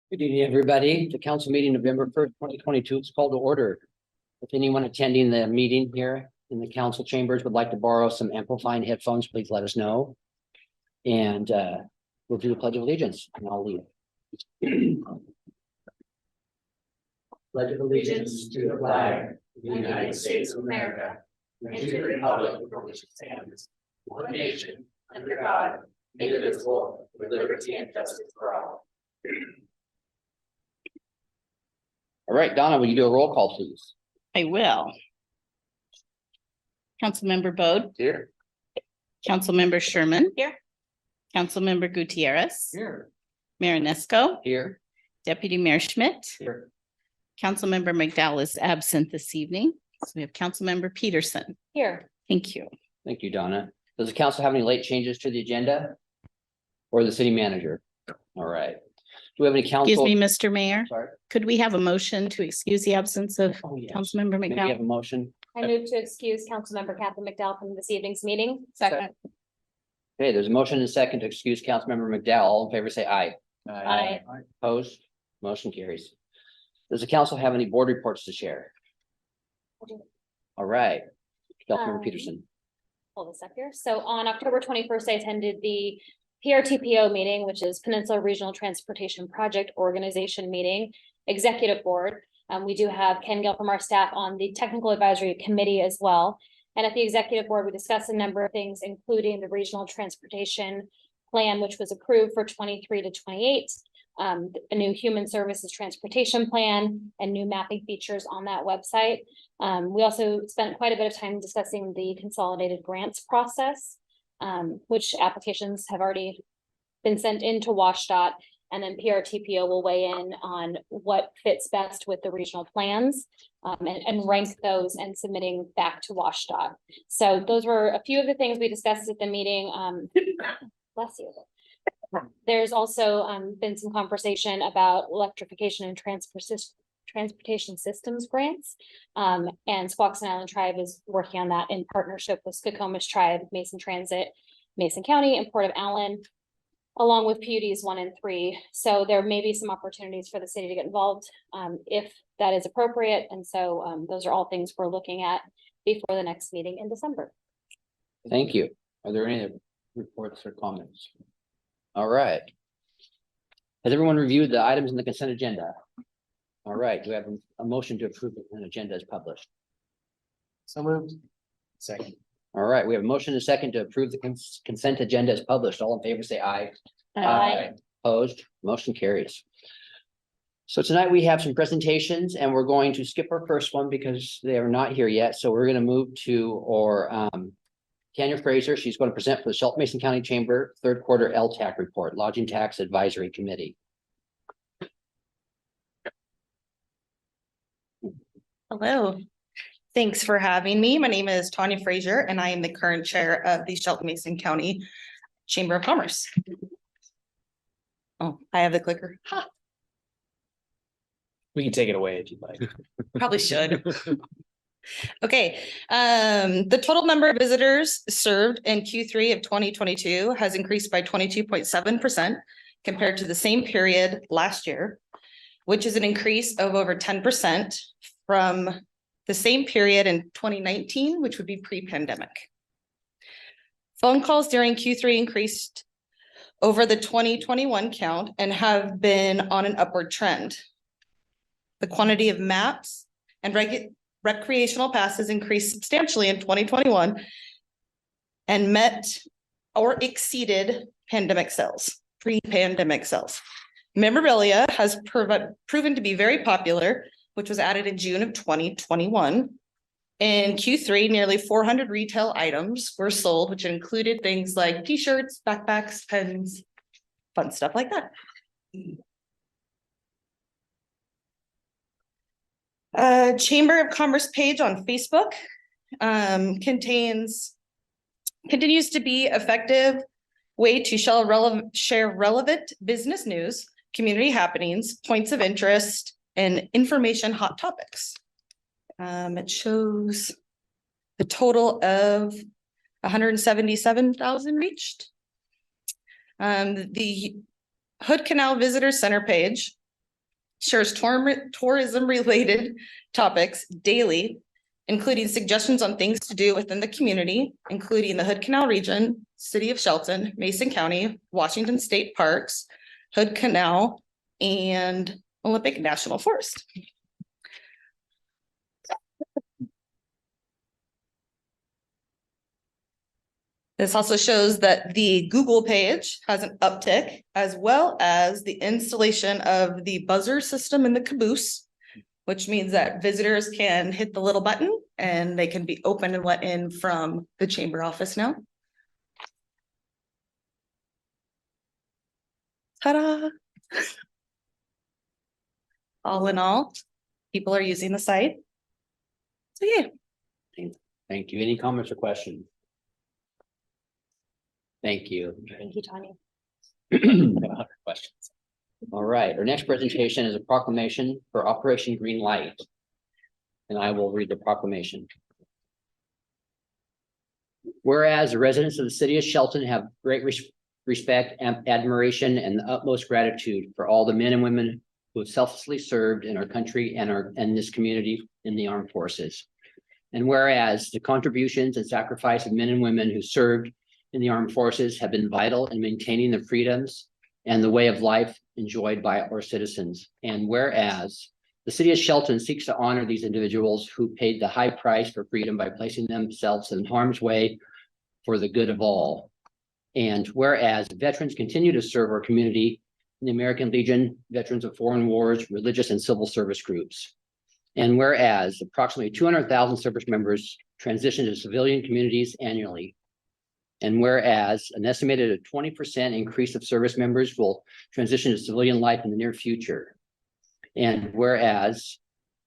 Good evening, everybody. The council meeting November 1st, 2022 is called to order. If anyone attending the meeting here in the council chambers would like to borrow some amplifying headphones, please let us know. And we'll do the Pledge of Allegiance and I'll lead. Pledge of Allegiance to the flag of the United States of America and to the republic for which it stands, one nation, under God, indivisible, with liberty and justice for all. All right, Donna, will you do a roll call, please? I will. Councilmember Bode. Here. Councilmember Sherman. Here. Councilmember Gutierrez. Here. Mayor Nesco. Here. Deputy Mayor Schmidt. Here. Councilmember McDowell is absent this evening. So we have Councilmember Peterson. Here. Thank you. Thank you, Donna. Does the council have any late changes to the agenda? Or the city manager? All right. Do we have any council? Excuse me, Mr. Mayor. Sorry. Could we have a motion to excuse the absence of Oh, yes. Councilmember May we have McDowell? a motion? I move to excuse Councilmember Catherine McDowell from this evening's meeting. Second. Okay, there's a motion and a second to excuse Councilmember McDowell. All in favor, say aye. Aye. Opposed? Motion carries. Does the council have any board reports to share? All right. Councilmember Peterson. Hold a sec here. So on October 21st, I attended the PRTPO meeting, which is Peninsula Regional Transportation Project Organization meeting, executive board. We do have Ken Gill from our staff on the technical advisory committee as well. And at the executive board, we discussed a number of things, including the regional transportation plan, which was approved for 23 to 28, a new human services transportation plan and new mapping features on that website. We also spent quite a bit of time discussing the consolidated grants process, which applications have already been sent into WashDOT, and then PRTPO will weigh in on what fits best with the regional plans, and rank those and submitting back to WashDOT. So those were a few of the things we discussed at the meeting. Bless you. There's also been some conversation about electrification and transportation systems grants. And Squaxin Island Tribe is working on that in partnership with Skokomish Tribe, Mason Transit, Mason County, and Port of Allen, along with PUDs 1 and 3. So there may be some opportunities for the city to get involved if that is appropriate. And so those are all things we're looking at before the next meeting in December. Thank you. Are there any reports or comments? All right. Has everyone reviewed the items in the consent agenda? All right. Do we have a motion to approve an agenda as published? So moved. Second. All right. We have a motion and a second to approve the consent agenda as published. All in favor, say aye. Aye. Opposed? Motion carries. So tonight we have some presentations and we're going to skip our first one because they are not here yet. So we're going to move to Tanya Fraser. She's going to present for the Shelton Mason County Chamber third quarter LTAC report, Lodging Tax Advisory Committee. Hello. Thanks for having me. My name is Tanya Fraser, and I am the current chair of the Shelton Mason County Chamber of Commerce. Oh, I have the clicker. Ha, We can take it away if you'd like. probably should. Okay, the total number of visitors served in Q3 of 2022 has increased by 22.7% compared to the same period last year, which is an increase of over 10% from the same period in 2019, which would be pre-pandemic. Phone calls during Q3 increased over the 2021 count and have been on an upward trend. The quantity of maps and recreational passes increased substantially in 2021 and met or exceeded pandemic sales, pre-pandemic sales. Memorabilia has proven to be very popular, which was added in June of 2021. In Q3, nearly 400 retail items were sold, which included things like t-shirts, backpacks, pens, fun stuff like that. Chamber of Commerce page on Facebook continues to be effective way to share relevant business news, community happenings, points of interest, and information hot topics. It shows the total of 177,000 reached. The Hood Canal Visitor Center page shares tourism related topics daily, including suggestions on things to do within the community, including the Hood Canal region, City of Shelton, Mason County, Washington State Parks, Hood Canal, and Olympic National Forest. This also shows that the Google page has an uptick, as well as the installation of the buzzer system in the caboose, which means that visitors can hit the little button and they can be opened and let in from the chamber office now. Ta-da! All in all, people are using the site. So yeah. Thank you. Any comments or questions? Thank you. Thank you, Tanya. I have 100 questions. All right, our next presentation is a proclamation for Operation Green Light. And I will read the proclamation. Whereas the residents of the city of Shelton have great respect and admiration and the utmost gratitude for all the men and women who have selflessly served in our country and this community in the armed forces. And whereas the contributions and sacrifice of men and women who served in the armed forces have been vital in maintaining the freedoms and the way of life enjoyed by our citizens. And whereas the city of Shelton seeks to honor these individuals who paid the high price for freedom by placing themselves in harm's way for the good of all. And whereas veterans continue to serve our community in the American Legion, Veterans of Foreign Wars, religious and civil service groups. And whereas approximately 200,000 service members transition to civilian communities annually. And whereas an estimated 20% increase of service members will transition to civilian life in the near future. And whereas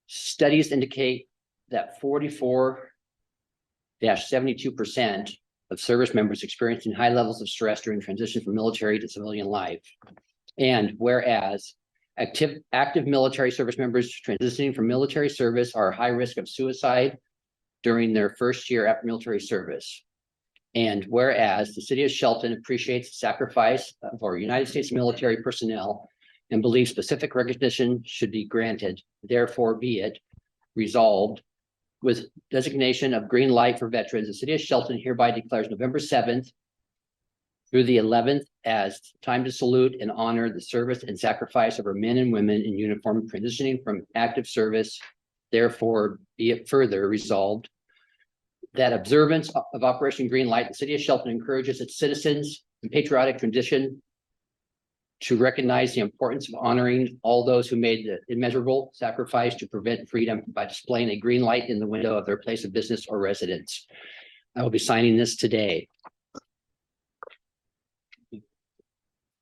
studies indicate that 44-72% of service members experiencing high levels of stress during transition from military to civilian life. And whereas active military service members transitioning from military service are high risk of suicide during their first year after military service. And whereas the city of Shelton appreciates the sacrifice of our United States military personnel and believes specific recognition should be granted, therefore be it resolved with designation of green light for veterans, the city of Shelton hereby declares November 7th through the 11th as time to salute and honor the service and sacrifice of our men and women in uniform transitioning from active service. Therefore be it further resolved that observance of Operation Green Light, the city of Shelton encourages its citizens in patriotic tradition to recognize the importance of honoring all those who made the immeasurable sacrifice to prevent freedom by displaying a green light in the window of their place of business or residence. I will be signing this today.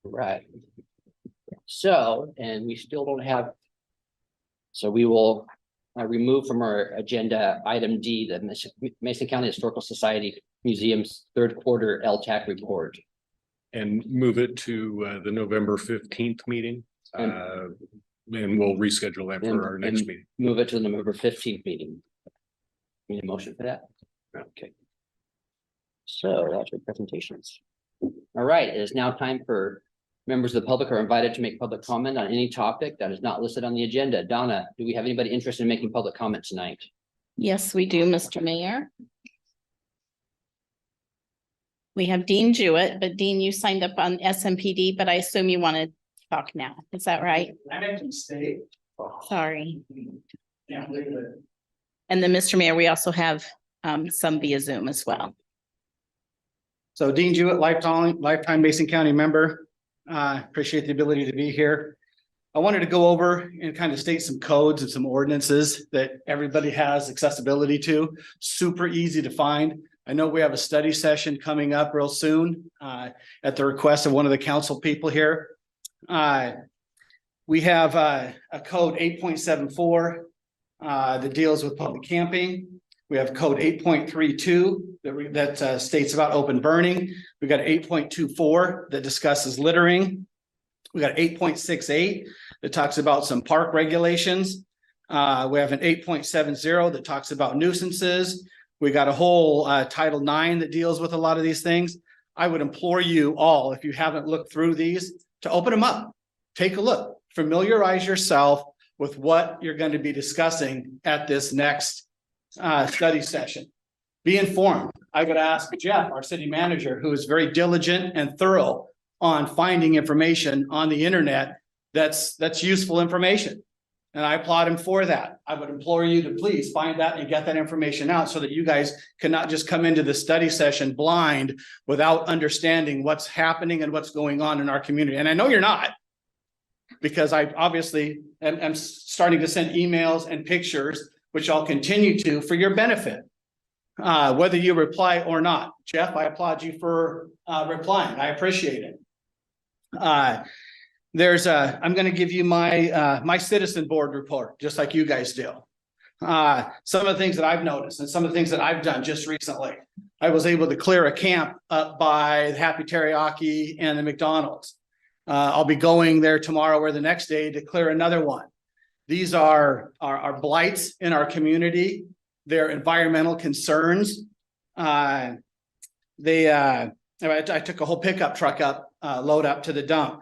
Right. So, and we still don't have, so we will remove from our agenda item D, the Mason County Historical Society Museum's third quarter LTAC report. And move it to the November 15th meeting. And we'll reschedule that for our next meeting. Move it to the November 15th meeting. Need a motion for that? Okay. So that's your presentations. All right, it is now time for members of the public are invited to make public comment on any topic that is not listed on the agenda. Donna, do we have anybody interested in making public comment tonight? Yes, we do, Mr. Mayor. We have Dean Jewett, but Dean, you signed up on SMPD, but I assume you want to talk now. Is that right? I can stay. Sorry. Yeah. And then, Mr. Mayor, we also have some via Zoom as well. So Dean Jewett, lifetime Mason County member. Appreciate the ability to be here. I wanted to go over and kind of state some codes and some ordinances that everybody has accessibility to. Super easy to find. I know we have a study session coming up real soon at the request of one of the council people here. We have a code 8.74 that deals with public camping. We have code 8.32 that states about open burning. We got 8.24 that discusses littering. We got 8.68 that talks about some park regulations. We have an 8.70 that talks about nuisances. We got a whole Title IX that deals with a lot of these things. I would implore you all, if you haven't looked through these, to open them up, take a look, familiarize yourself with what you're going to be discussing at this next study session. Be informed. I would ask Jeff, our city manager, who is very diligent and thorough on finding information on the internet that's useful information. And I applaud him for that. I would implore you to please find that and get that information out so that you guys cannot just come into the study session blind without understanding what's happening and what's going on in our community. And I know you're not, because I obviously am starting to send emails and pictures, which I'll continue to for your benefit, whether you reply or not. Jeff, I applaud you for replying. I appreciate it. I'm going to give you my citizen board report, just like you guys do. Some of the things that I've noticed and some of the things that I've done just recently. I was able to clear a camp up by the Happy Teriyaki and the McDonald's. I'll be going there tomorrow or the next day to clear another one. These are blights in our community. They're environmental concerns. I took a whole pickup truck up, load up to the dump.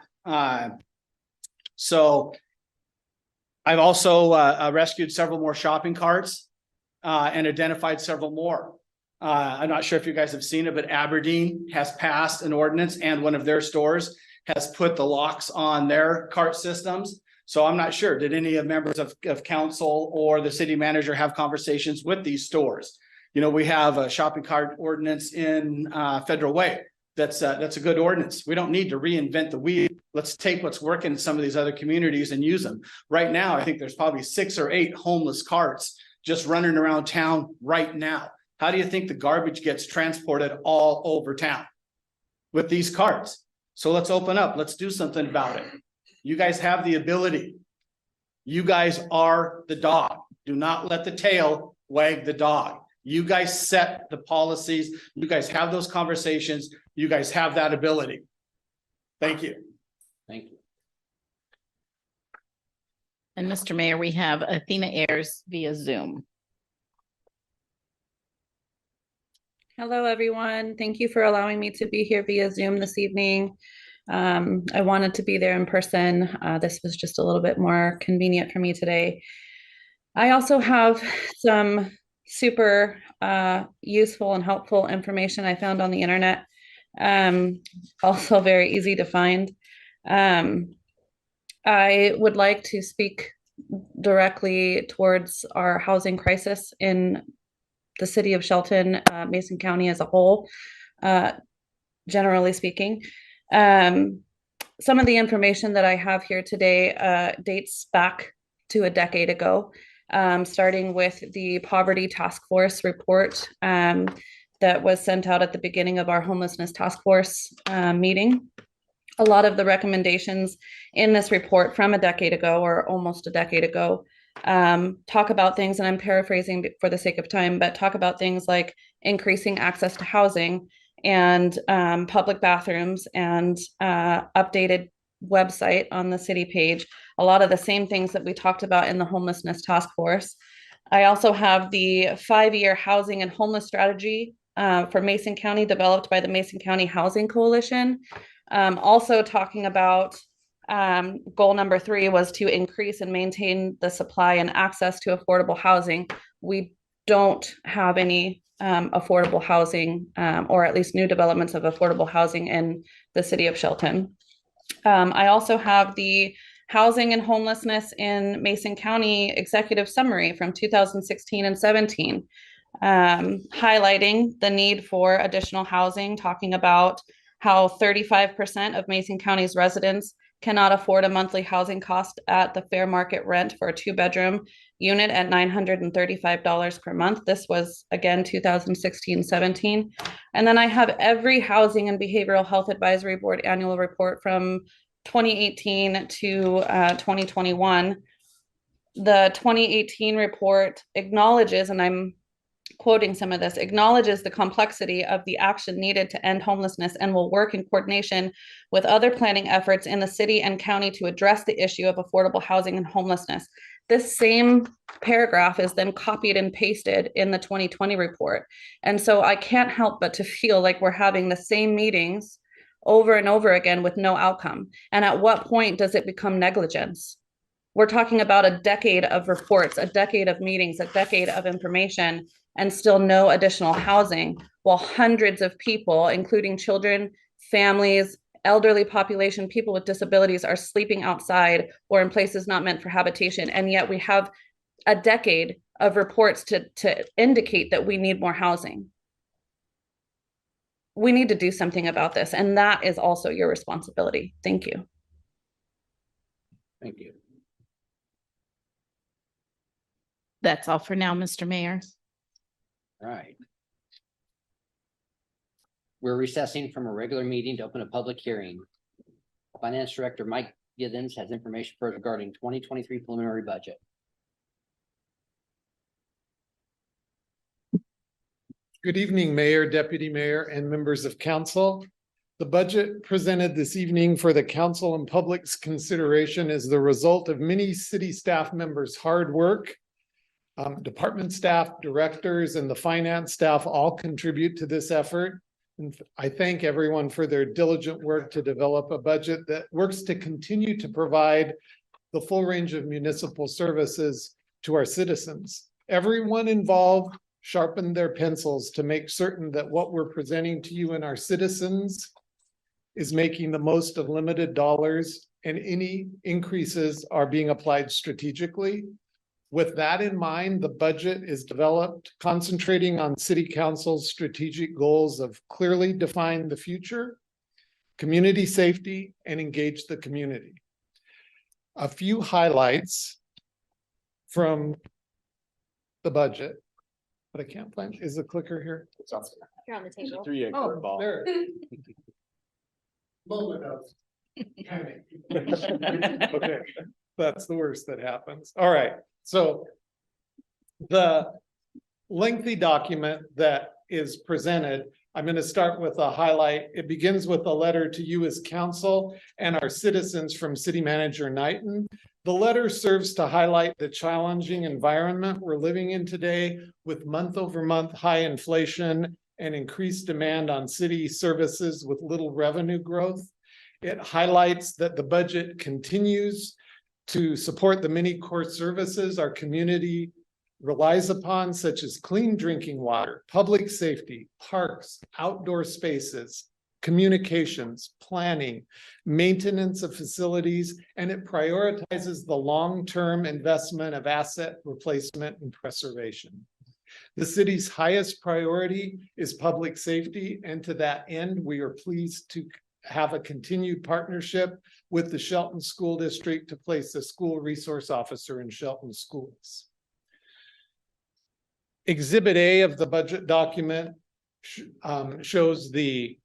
So I've also rescued several more shopping carts and identified several more. I'm not sure if you guys have seen it, but Aberdeen has passed an ordinance, and one of their stores has put the locks on their cart systems. So I'm not sure, did any of members of council or the city manager have conversations with these stores? You know, we have a shopping cart ordinance in Federal Way. That's a good ordinance. We don't need to reinvent the wheel. Let's take what's working in some of these other communities and use them. Right now, I think there's probably 6 or 8 homeless carts just running around town right now. How do you think the garbage gets transported all over town with these carts? So let's open up. Let's do something about it. You guys have the ability. You guys are the dog. Do not let the tail wag the dog. You guys set the policies. You guys have those conversations. You guys have that ability. Thank you. Thank you. And Mr. Mayor, we have Athena Ayers via Zoom. Hello, everyone. Thank you for allowing me to be here via Zoom this evening. I wanted to be there in person. This was just a little bit more convenient for me today. I also have some super useful and helpful information I found on the internet. Also very easy to find. I would like to speak directly towards our housing crisis in the city of Shelton, Mason County as a whole, generally speaking. Some of the information that I have here today dates back to a decade ago, starting with the Poverty Task Force report that was sent out at the beginning of our homelessness task force meeting. A lot of the recommendations in this report from a decade ago, or almost a decade ago, talk about things, and I'm paraphrasing for the sake of time, but talk about things like increasing access to housing and public bathrooms and updated website on the city page. A lot of the same things that we talked about in the homelessness task force. I also have the 5-year housing and homeless strategy for Mason County, developed by the Mason County Housing Coalition. Also talking about goal number 3 was to increase and maintain the supply and access to affordable housing. We don't have any affordable housing, or at least new developments of affordable housing in the city of Shelton. I also have the Housing and Homelessness in Mason County Executive Summary from 2016 and 17, highlighting the need for additional housing, talking about how 35% of Mason County's residents cannot afford a monthly housing cost at the fair market rent for a 2-bedroom unit at $935 per month. This was, again, 2016-17. And then I have every Housing and Behavioral Health Advisory Board annual report from 2018 to 2021. The 2018 report acknowledges, and I'm quoting some of this, acknowledges the complexity of the action needed to end homelessness and will work in coordination with other planning efforts in the city and county to address the issue of affordable housing and homelessness. This same paragraph is then copied and pasted in the 2020 report. And so I can't help but to feel like we're having the same meetings over and over again with no outcome? And at what point does it become negligence? We're talking about a decade of reports, a decade of meetings, a decade of information, and still no additional housing, while hundreds of people, including children, families, elderly population, people with disabilities, are sleeping outside or in places not meant for habitation. And yet we have a decade of reports to indicate that we need more housing. We need to do something about this, and that is also your responsibility. Thank you. Thank you. That's all for now, Mr. Mayor. All right. We're recessing from a regular meeting to open a public hearing. Finance Director Mike Githens has information for us regarding 2023 preliminary budget. Good evening, Mayor, Deputy Mayor, and members of council. The budget presented this evening for the council and public's consideration is the result of many city staff members' hard work. Department staff, directors, and the finance staff all contribute to this effort. And I thank everyone for their diligent work to develop a budget that works to continue to provide the full range of municipal services to our citizens. Everyone involved sharpened their pencils to make certain that what we're presenting to you and our citizens is making the most of limited dollars, and any increases are being applied strategically. With that in mind, the budget is developed concentrating on City Council's strategic goals of clearly define the future, community safety, and engage the community. A few highlights from the budget, but I can't find, is the clicker here? You're on the table. Oh, there. Moment of panic. Okay, that's the worst that happens. All right, so the lengthy document that is presented, I'm going to start with a highlight. It begins with a letter to you as council and our citizens from City Manager Knighton. The letter serves to highlight the challenging environment we're living in today with month-over-month high inflation and increased demand on city services with little revenue growth. It highlights that the budget continues to support the many core services our community relies upon, such as clean drinking water, public safety, parks, outdoor spaces, communications, planning, maintenance of facilities, and it prioritizes the long-term investment of asset replacement and preservation. The city's highest priority is public safety, and to that end, we are pleased to have a continued partnership with the Shelton School District to place a school resource officer in Shelton schools. Exhibit A of the budget document shows the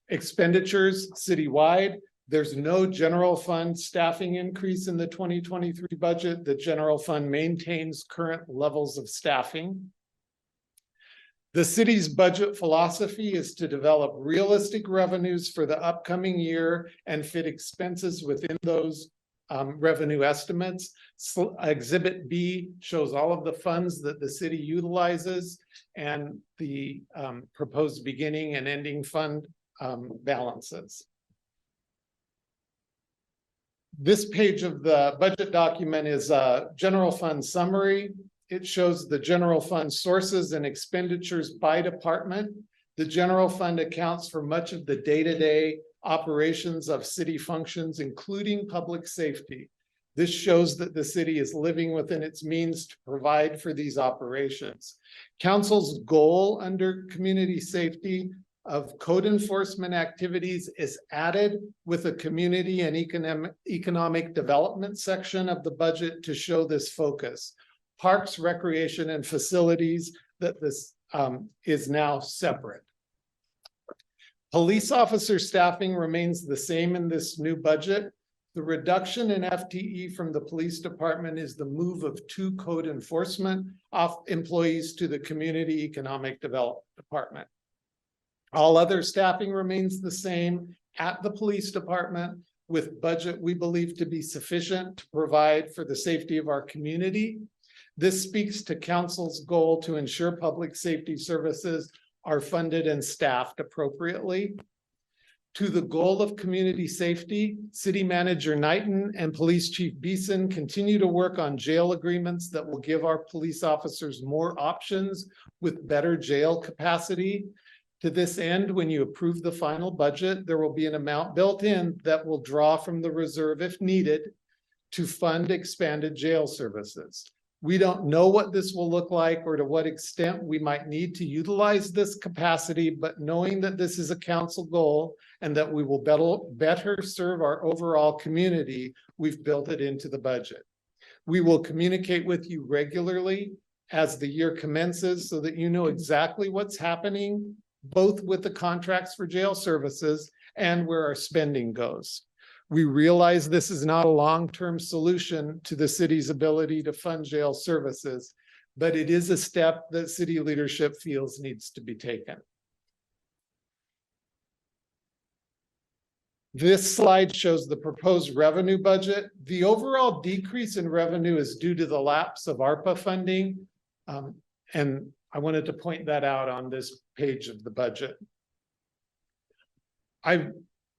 expenditures citywide. There's no general fund staffing increase in the 2023 budget. The general fund maintains current levels of staffing. The city's budget philosophy is to develop realistic revenues for the upcoming year and fit expenses within those revenue estimates. Exhibit B shows all of the funds that the city utilizes and the proposed beginning and ending fund balances. This page of the budget document is a general fund summary. It shows the general fund sources and expenditures by department. The general fund accounts for much of the day-to-day operations of city functions, including public safety. This shows that the city is living within its means to provide for these operations. Council's goal under community safety of code enforcement activities is added with a community and economic development section of the budget to show this focus. Parks, recreation, and facilities, that this is now separate. Police officer staffing remains the same in this new budget. The reduction in FTE from the police department is the move of 2 code enforcement employees to the community economic development department. All other staffing remains the same at the police department, with budget we believe to be sufficient to provide for the safety of our community. This speaks to council's goal to ensure public safety services are funded and staffed appropriately. To the goal of community safety, City Manager Knighton and Police Chief Beeson continue to work on jail agreements that will give our police officers more options with better jail capacity. To this end, when you approve the final budget, there will be an amount built in that will draw from the reserve if needed to fund expanded jail services. We don't know what this will look like or to what extent we might need to utilize this capacity, but knowing that this is a council goal and that we will better serve our overall community, we've built it into the budget. We will communicate with you regularly as the year commences so that you know exactly what's happening, both with the contracts for jail services and where our spending goes. We realize this is not a long-term solution to the city's ability to fund jail services, but it is a step that city leadership feels needs to be taken. This slide shows the proposed revenue budget. The overall decrease in revenue is due to the lapse of ARPA funding. And I wanted to point that out on this page of the budget. I've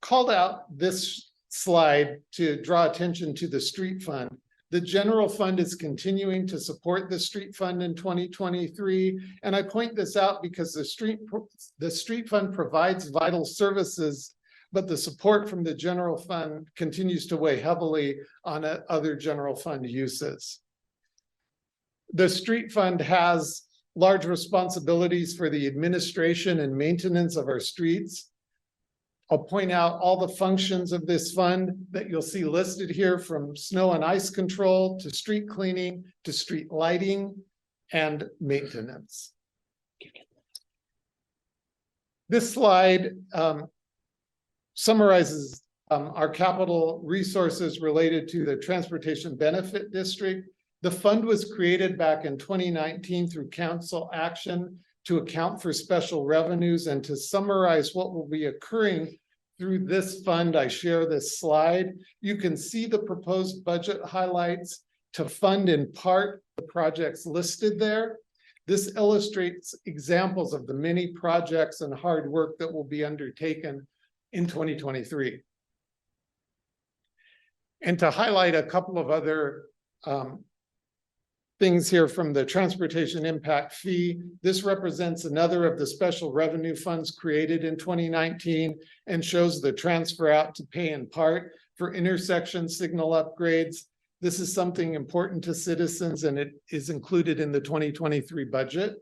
called out this slide to draw attention to the street fund. The general fund is continuing to support the street fund in 2023. And I point this out because the street fund provides vital services, but the support from the general fund continues to weigh heavily on other general fund uses. The street fund has large responsibilities for the administration and maintenance of our streets. I'll point out all the functions of this fund that you'll see listed here, from snow and ice control to street cleaning to street lighting and maintenance. This slide summarizes our capital resources related to the Transportation Benefit District. The fund was created back in 2019 through council action to account for special revenues, and to summarize what will be occurring through this fund, I share this slide. You can see the proposed budget highlights to fund in part the projects listed there. This illustrates examples of the many projects and hard work that will be undertaken in 2023. And to highlight a couple of other things here from the transportation impact fee, this represents another of the special revenue funds created in 2019 and shows the transfer out to pay in part for intersection signal upgrades. This is something important to citizens, and it is included in the 2023 budget.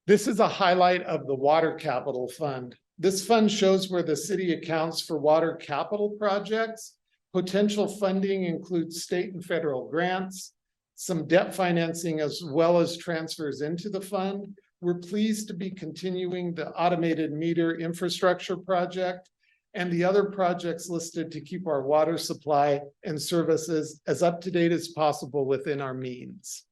This is a highlight of the Water Capital Fund. This fund shows where the city accounts for water capital projects. Potential funding includes state and federal grants, some debt financing, as well as transfers into the fund. We're pleased to be continuing the automated meter infrastructure project and the other projects listed to keep our water supply and services as up to date as possible within our means.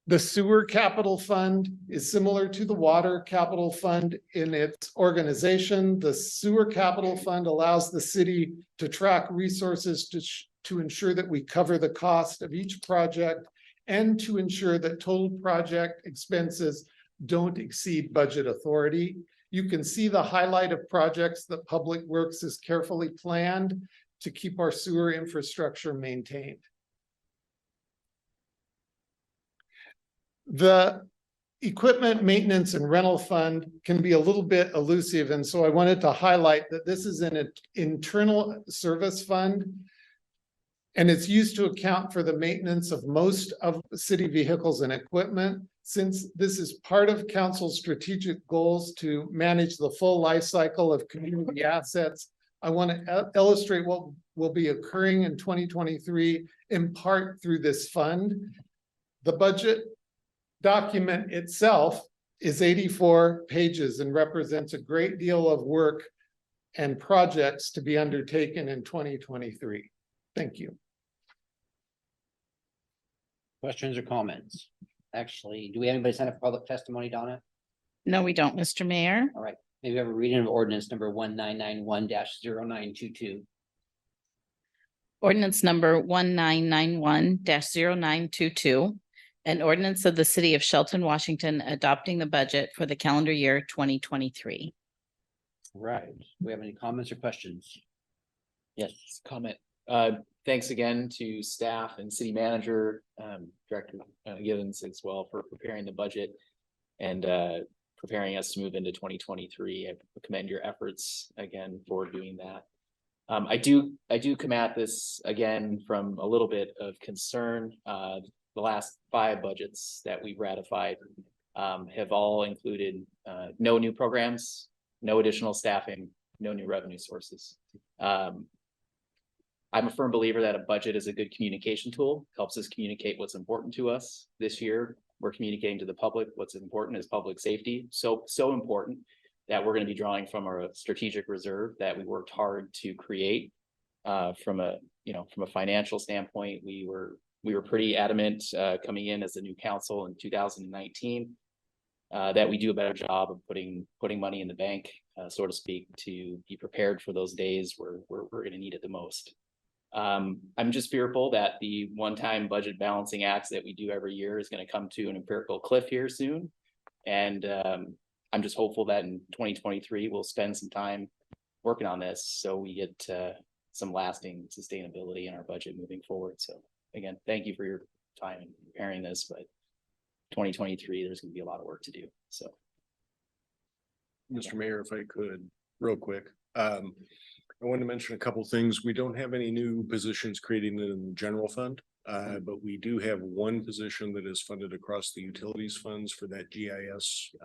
The Sewer Capital Fund is similar to the Water Capital Fund in its organization. The Sewer Capital Fund allows the city to track resources to ensure that we cover the cost of each project and to ensure that total project expenses don't exceed budget authority. You can see the highlight of projects that Public Works has carefully planned to keep our sewer infrastructure maintained. The equipment maintenance and rental fund can be a little bit elusive, and so I wanted to highlight that this is an internal service fund, and it's used to account for the maintenance of most of city vehicles and equipment. Since this is part of council's strategic goals to manage the full life cycle of community assets, I want to illustrate what will be occurring in 2023 in part through this fund. The budget document itself is 84 pages and represents a great deal of work and projects to be undertaken in 2023. Thank you. Questions or comments? Actually, do we have anybody sign up for public testimony, Donna? No, we don't, Mr. Mayor. All right, maybe we have a reading of ordinance number 1991-0922. Ordinance number 1991-0922. An ordinance of the city of Shelton, Washington, adopting the budget for the calendar year 2023. Right. Do we have any comments or questions? Yes. Comment. Thanks again to staff and city manager, Director Givens as well for preparing the budget and preparing us to move into 2023. I commend your efforts again for doing that. I do come at this again from a little bit of concern. The last 5 budgets that we've ratified have all included no new programs, no additional staffing, no new revenue sources. I'm a firm believer that a budget is a good communication tool, helps us communicate what's important to us. This year, we're communicating to the public what's important is public safety. So important that we're going to be drawing from our strategic reserve that we worked hard to create. From a financial standpoint, we were pretty adamant coming in as the new council in 2019 that we do a better job of putting money in the bank, so to speak, to be prepared for those days where we're going to need it the most. I'm just fearful that the one-time budget balancing acts that we do every year is going to come to an empirical cliff here soon. And I'm just hopeful that in 2023, we'll spend some time working on this so we get some lasting sustainability in our budget moving forward. So again, thank you for your time in preparing this, but 2023, there's going to be a lot of work to do. So. Mr. Mayor, if I could, real quick, I want to mention a couple things. We don't have any new positions created in the general fund, but we do have one position that is funded across the utilities funds for that GIS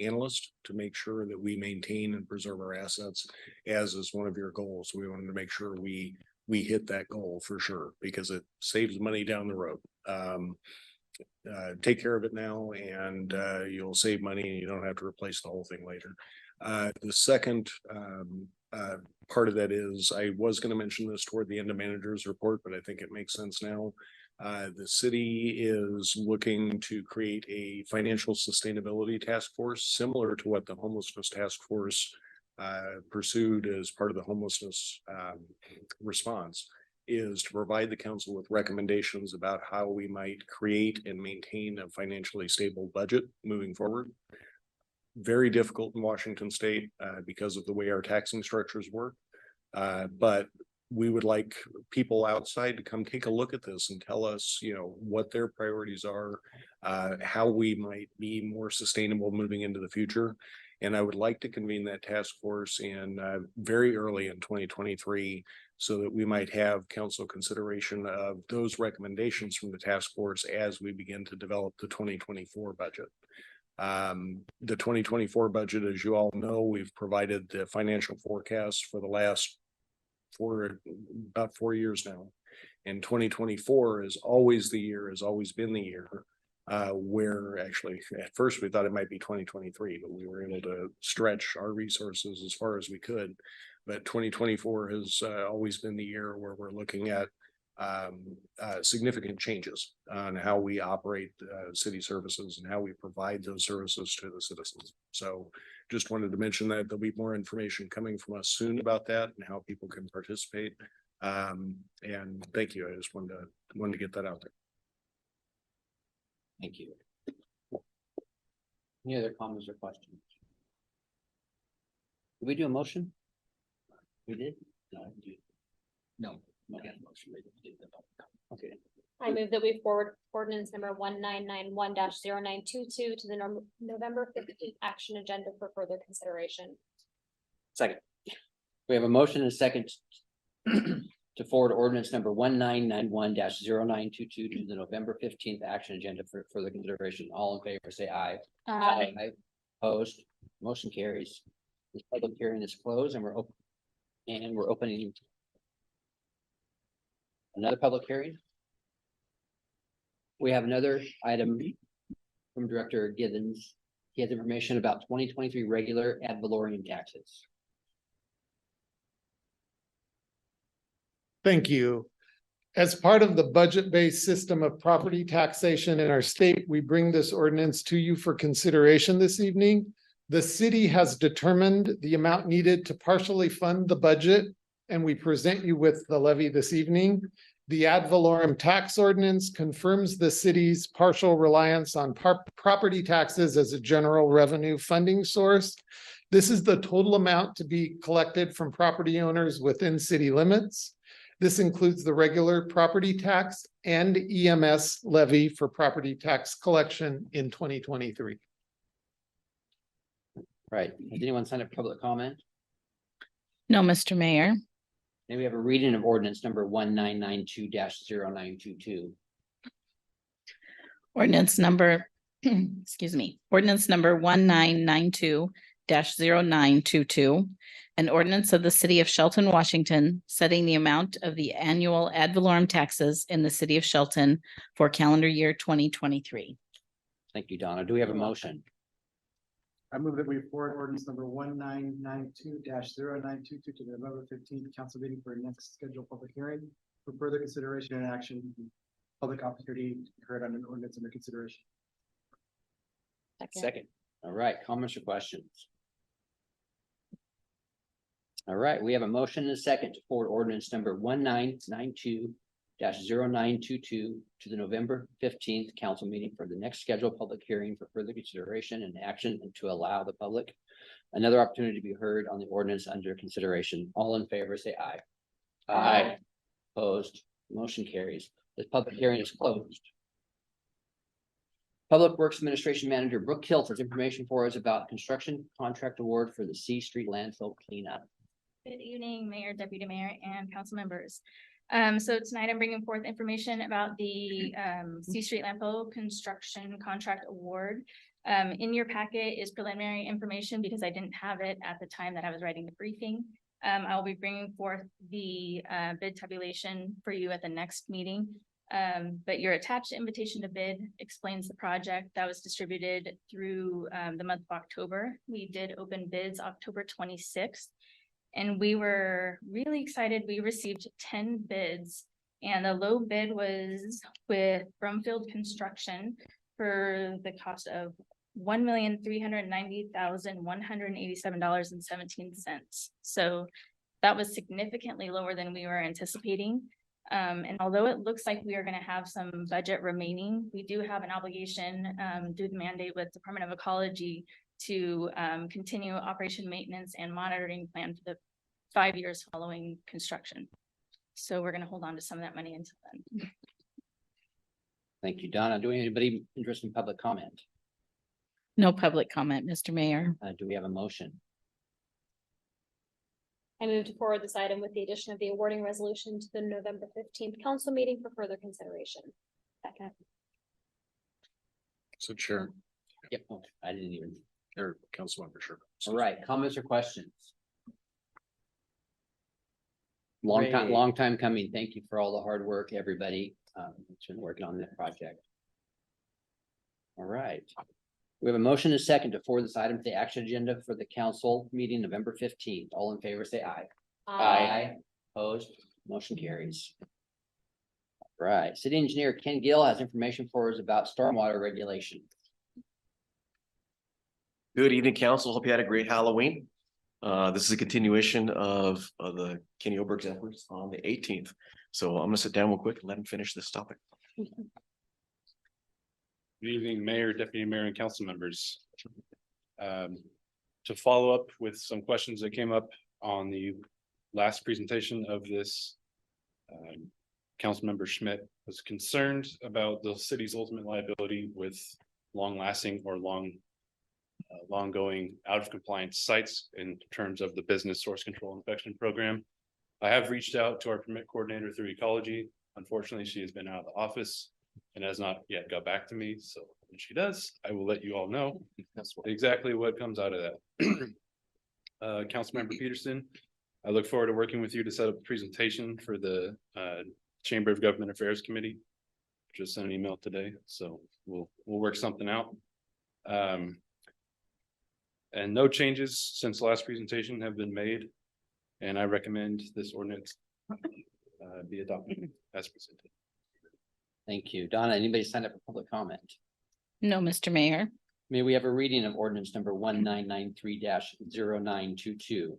analyst to make sure that we maintain and preserve our assets, as is one of your goals. We wanted to make sure we hit that goal for sure because it saves money down the road. Take care of it now and you'll save money and you don't have to replace the whole thing later. The second part of that is I was going to mention this toward the end of manager's report, but I think it makes sense now. The city is looking to create a financial sustainability task force similar to what the homelessness task force pursued as part of the homelessness response, is to provide the council with recommendations about how we might create and maintain a financially stable budget moving forward. Very difficult in Washington state because of the way our taxing structures work. But we would like people outside to come take a look at this and tell us, what their priorities are, how we might be more sustainable moving into the future. And I would like to convene that task force in very early in 2023 so that we might have council consideration of those recommendations from the task force as we begin to develop the 2024 budget. The 2024 budget, as you all know, we've provided the financial forecast for the last about 4 years now. And 2024 is always been the year where actually at first we thought it might be 2023, but we were able to stretch our resources as far as we could. But 2024 has always been the year where we're looking at significant changes on how we operate city services and how we provide those services to the citizens. So just wanted to mention that there'll be more information coming from us soon about that and how people can participate. And thank you. I just wanted to get that out there. Thank you. Any other comments or questions? Did we do a motion? We did? No. Okay. I move that we forward ordinance number 1991-0922 to the November 15th action agenda for further consideration. Second. We have a motion and a second to forward ordinance number 1991-0922 to the November 15th action agenda for further consideration. All in favor, say aye. Aye. Opposed, motion carries. This public hearing is closed and we're opening another public hearing. We have another item from Director Givens. He has information about 2023 regular ad valorem taxes. Thank you. As part of the budget-based system of property taxation in our state, we bring this ordinance to you for consideration this evening. The city has determined the amount needed to partially fund the budget and we present you with the levy this evening. The ad valorem tax ordinance confirms the city's partial reliance on property taxes as a general revenue funding source. This is the total amount to be collected from property owners within city limits. This includes the regular property tax and EMS levy for property tax collection in 2023. Right. Has anyone signed up for public comment? No, Mr. Mayor. May we have a reading of ordinance number 1992-0922? Ordinance number, excuse me, ordinance number 1992-0922. An ordinance of the city of Shelton, Washington, setting the amount of the annual ad valorem taxes in the city of Shelton for calendar year 2023. Thank you, Donna. Do we have a motion? I move that we forward ordinance number 1992-0922 to the November 15th council meeting for next scheduled public hearing for further consideration and action. Public opportunity heard on an ordinance under consideration. Second. All right, comments or questions? All right, we have a motion and a second to forward ordinance number 1992-0922 to the November 15th council meeting for the next scheduled public hearing for further consideration and action, and to allow the public another opportunity to be heard on the ordinance under consideration. All in favor, say aye. Aye. Opposed, motion carries. This public hearing is closed. Public Works Administration Manager Brooke Hilt has information for us about construction contract award for the C Street landfill cleanup. Good evening, Mayor, Deputy Mayor, and council members. So tonight I'm bringing forth information about the C Street landfill construction contract award. In your packet is preliminary information because I didn't have it at the time that I was writing the briefing. I will be bringing forth the bid tabulation for you at the next meeting. But your attached invitation to bid explains the project that was distributed through the month of October. We did open bids October 26th. And we were really excited. We received 10 bids, and the low bid was with Brumfield Construction for the cost of $1,390,187.17. So that was significantly lower than we were anticipating. And although it looks like we are going to have some budget remaining, we do have an obligation due to the mandate with Department of Ecology to continue operation maintenance and monitoring plan for the 5 years following construction. So we're going to hold on to some of that money until then. Thank you, Donna. Do anybody interested in public comment? No public comment, Mr. Mayor. Do we have a motion? I move to forward this item with the addition of the awarding resolution to the November 15th council meeting for further consideration. Second. So Chair, Yep. Oh, I didn't even. or Councilmember, sure. All right, comments or questions? Great. Long time coming. Thank you for all the hard work, everybody. That's been working on that project. All right. We have a motion and a second to forward this item to the action agenda for the council meeting November 15th. All in favor, say aye. Opposed, motion carries. All right, City Engineer Ken Gill has information for us about stormwater regulation. Good evening, council. Hope you had a great Halloween. This is a continuation of the Kenny Oberg's efforts on the 18th. So I'm gonna sit down real quick and let him finish this topic. Good evening, Mayor, Deputy Mayor, and council members. To follow up with some questions that came up on the last presentation of this. Councilmember Schmidt was concerned about the city's ultimate liability with long-lasting or long-going out of compliance sites in terms of the business source control inspection program. I have reached out to our permit coordinator through ecology. Unfortunately, she has been out of the office and has not yet got back to me. So when she does, I will let you all know exactly what comes out of that. Councilmember Peterson, I look forward to working with you to set up a presentation for the Chamber of Government Affairs Committee. Just sent an email today, so we'll work something out. And no changes since the last presentation have been made. And I recommend this ordinance be adopted as presented. Thank you. Donna, anybody signed up for public comment? No, Mr. Mayor. May we have a reading of ordinance number 1993-0922?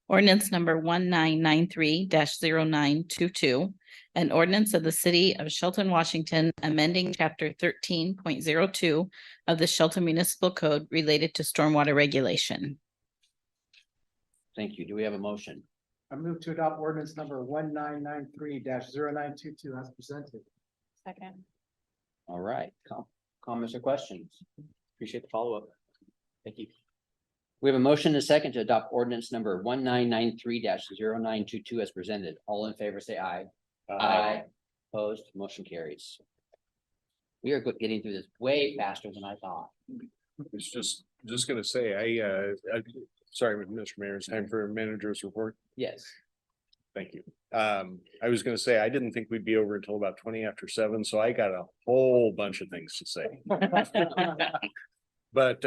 Ordinance number 1993-0922. An ordinance of the city of Shelton, Washington, amending chapter 13.02 of the Shelton Municipal Code related to stormwater regulation. Thank you. Do we have a motion? I move to adopt ordinance number 1993-0922 as presented. Second. All right, comments or questions? Appreciate the follow-up. Thank you. We have a motion and a second to adopt ordinance number 1993-0922 as presented. All in favor, say aye. Opposed, motion carries. We are getting through this way faster than I thought. It's just gonna say, sorry, Mr. Mayor, it's time for manager's report. Yes. Thank you. I was gonna say, I didn't think we'd be over until about 7:20, so I got a whole bunch of things to say. But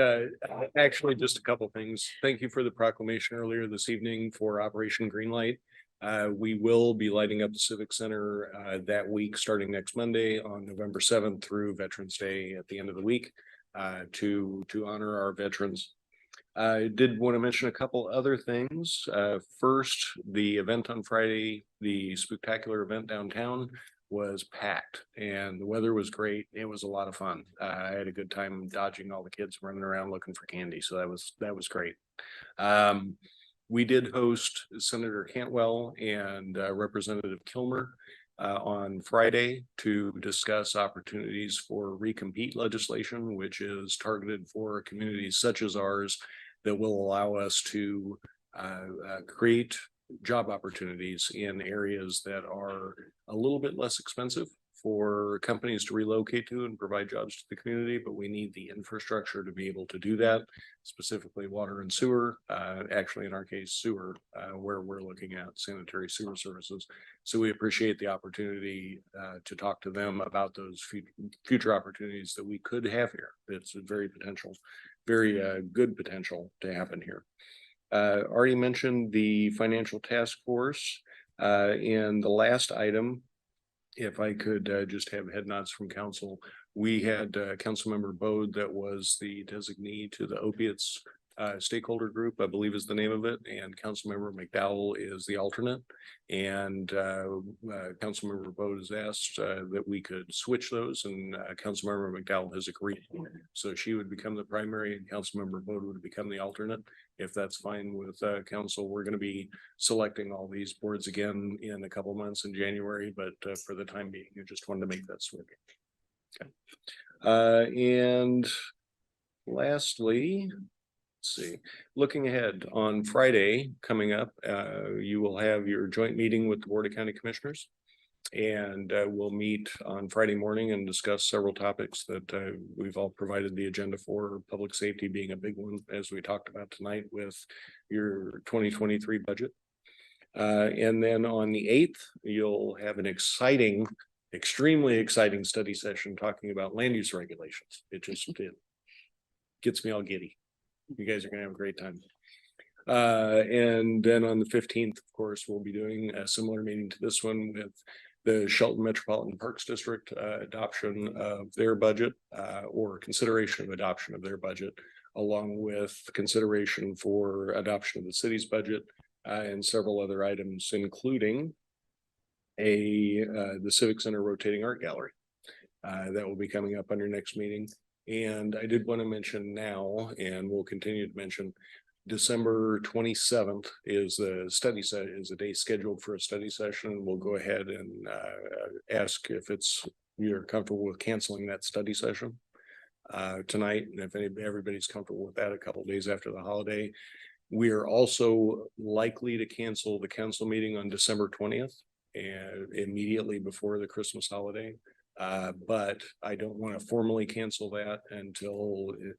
actually, just a couple things. Thank you for the proclamation earlier this evening for Operation Greenlight. We will be lighting up the Civic Center that week, starting next Monday on November 7th through Veterans Day at the end of the week to honor our veterans. I did want to mention a couple other things. First, the event on Friday, the spectacular event downtown, was packed and the weather was great. It was a lot of fun. I had a good time dodging all the kids running around looking for candy. So that was great. We did host Senator Cantwell and Representative Kilmer on Friday to discuss opportunities for recompete legislation, which is targeted for communities such as ours that will allow us to create job opportunities in areas that are a little bit less expensive for companies to relocate to and provide jobs to the community, but we need the infrastructure to be able to do that, specifically water and sewer, actually in our case, sewer, where we're looking at sanitary sewer services. So we appreciate the opportunity to talk to them about those future opportunities that we could have here. It's a very good potential to happen here. Already mentioned the financial task force. And the last item, if I could just have head nods from council, we had Councilmember Bode that was the designee to the opiates stakeholder group, I believe is the name of it, and Councilmember McDowell is the alternate. And Councilmember Bode has asked that we could switch those, and Councilmember McDowell has agreed. So she would become the primary and Councilmember Bode would become the alternate. If that's fine with council, we're going to be selecting all these boards again in a couple months in January, but for the time being, I just wanted to make that switch. Okay. And lastly, let's see, looking ahead on Friday coming up, you will have your joint meeting with the Board of County Commissioners. And we'll meet on Friday morning and discuss several topics that we've all provided the agenda for, public safety being a big one, as we talked about tonight with your 2023 budget. And then on the 8th, you'll have an extremely exciting study session talking about land use regulations. It gets me all giddy. You guys are gonna have a great time. And then on the 15th, of course, we'll be doing a similar meeting to this one with the Shelton Metropolitan Parks District adoption of their budget or consideration of adoption of their budget, along with consideration for adoption of the city's budget and several other items, including the Civic Center rotating art gallery that will be coming up on your next meeting. And I did want to mention now, and we'll continue to mention, December 27th is a day scheduled for a study session. We'll go ahead and ask if you're comfortable with canceling that study session tonight. And if everybody's comfortable with that, a couple of days after the holiday. We are also likely to cancel the council meeting on December 20th and immediately before the Christmas holiday. But I don't want to formally cancel that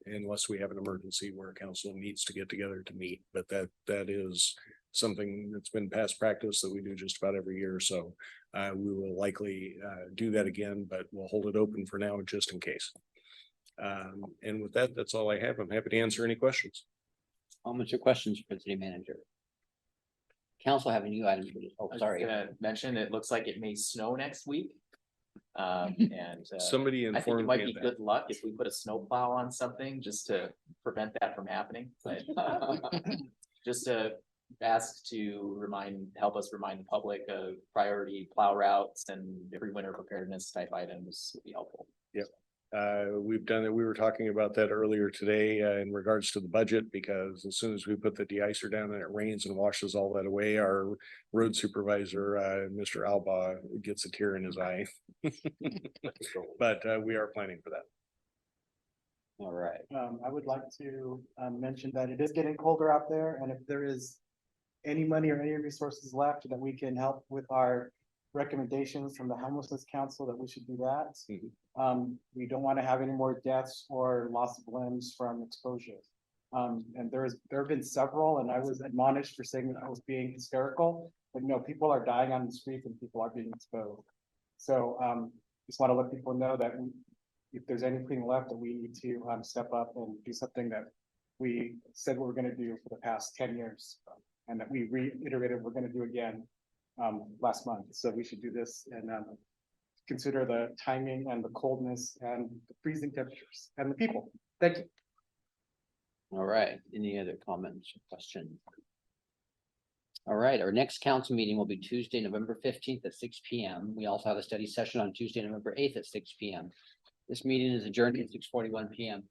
unless we have an emergency where council needs to get together to meet. But that is something that's been past practice that we do just about every year. So we will likely do that again, but we'll hold it open for now just in case. And with that, that's all I have. I'm happy to answer any questions. Comments or questions for the city manager? Council have a new item for this. Oh, sorry. I was gonna mention, it looks like it may snow next week. And Somebody I think it informed might me be of that. good luck if we put a snowplow on something just to prevent that from happening, but just to asked to help us remind the public of priority plow routes and every winter preparedness type items would be helpful. We've done it. We were talking about that earlier today in regards to the budget, because as soon as we put the de-icer down and it rains and washes all that away, our road supervisor, Mr. Alba, gets a tear in his eye. But we are planning for that. All right. I would like to mention that it is getting colder out there, and if there is any money or any resources left that we can help with our recommendations from the homelessness council, that we should do that. We don't want to have any more deaths or loss of limbs from exposure. And there have been several, and I was admonished for saying that I was being hysterical, but no, people are dying on the streets and people are being exposed. So just want to let people know that if there's anything left, that we need to step up and do something that we said we were going to do for the past 10 years, and that we reiterated we're going to do again last month. So we should do this and consider the timing and the coldness and the freezing temperatures and the people. Thank you. All right. Any other comments or questions? All right. Our next council meeting will be Tuesday, November 15th at 6 p.m. We also have a study session on Tuesday, November 8th at 6 p.m. This meeting is adjourned at 6:41 p.m.